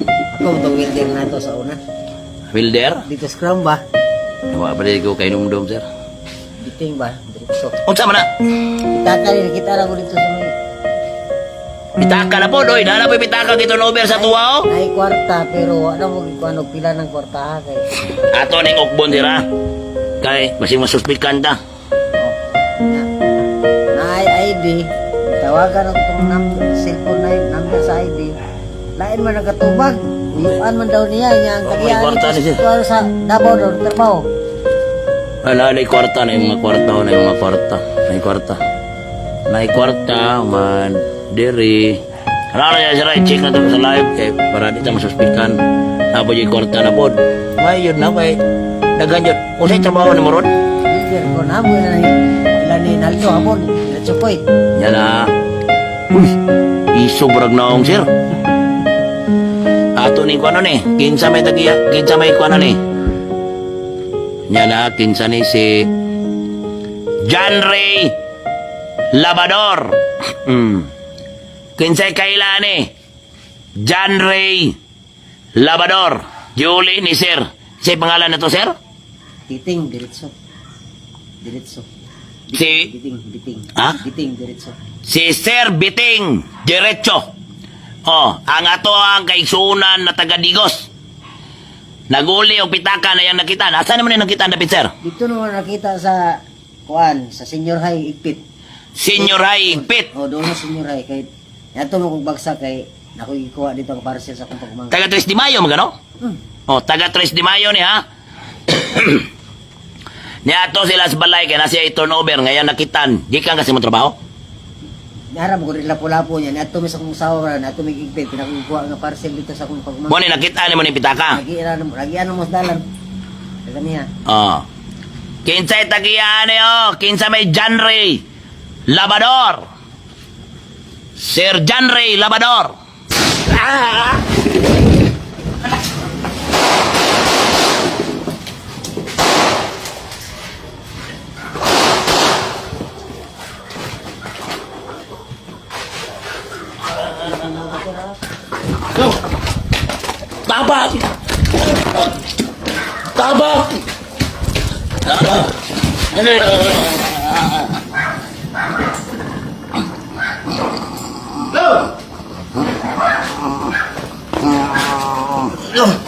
Ako itong welder na ito sa una. Wilder? Dito sa crown ba? Wala pa rin ko kay Numdum, sir. Biting ba? Diretso. Unsa man na? Itaka rin, kita lang ko dito sa may... Pitaka na po, doy. Nala po pitaka kito na over sa tuwa, oh. Ay kwarta, pero ano mo ano, pila ng kwarta ha kay... Ato ning ukbon, sira. Kay, masing masuspikan ta. Oh. Na ay ID, tawagan ako itong cellphone na yung number sa ID. Lain man nagkatubag. Uyuan man daw niya, niya ang Oh, may kagiyaan kwarta ni siya. ito sa Davao daw, trabaho. Nay kwarta na yung mga kwarta, na yung mga kwarta. Nay kwarta. Nay kwarta, man, diri. Ano niya sira, i-check na ito sa live, kay para di tayo masuspikan. Napo yung kwarta na po. May yun na, may dagan yun. Kung sa'yo trabaho ni Moron? Wilder ko na mo, ilan ni Naldo, hapon, diretso po eh. Yan na. Uy, iso brag naong, sir. Ato ni ko ano ni, kinsa may tagiya, kinsa may ko ano ni. Yan na, kinsa ni si John Ray Labador. Kinsay kaila ni John Ray Labador. Julie ni sir. Si pangalan na to, sir? Biting, diretso. Diretso. Si- Biting. Ha? Biting, diretso. Si Sir Biting Diretso. Oh, ang ato ang kaigsuunan na taga Digos. Naguli o pitaka na yan nakita. Nasaan naman yung nakita na sir? Dito naman nakita sa kuan sa senior high Igpit. Senior High Igpit. O doon na senior high kay nato mo kong bagsak kay nako ikuha dito ang parcel sa akong pagmangka. Taga 3 de Mayo, magano? Hmm. Oh, taga 3 de Mayo ni ha. Niato sila sa balay kaya nasiya i-turnover ngayon nakitan. Di ka kasi mo trabaho? Naram ko rin lapo-lapo niya. Nato mi sa akong sawa nato mi Igpit pinakuha nga parcel dito sa akong pagmangka. Mo ni nakita ni mo ni pitaka. Lagi ano mo sa dalan. Kaya niya. Oh. Kinsay tagiyan ni oh, kinsa may John Ray Labador. Sir John Ray Labador. Ah! Yo! Tabak! Tabak! Yo!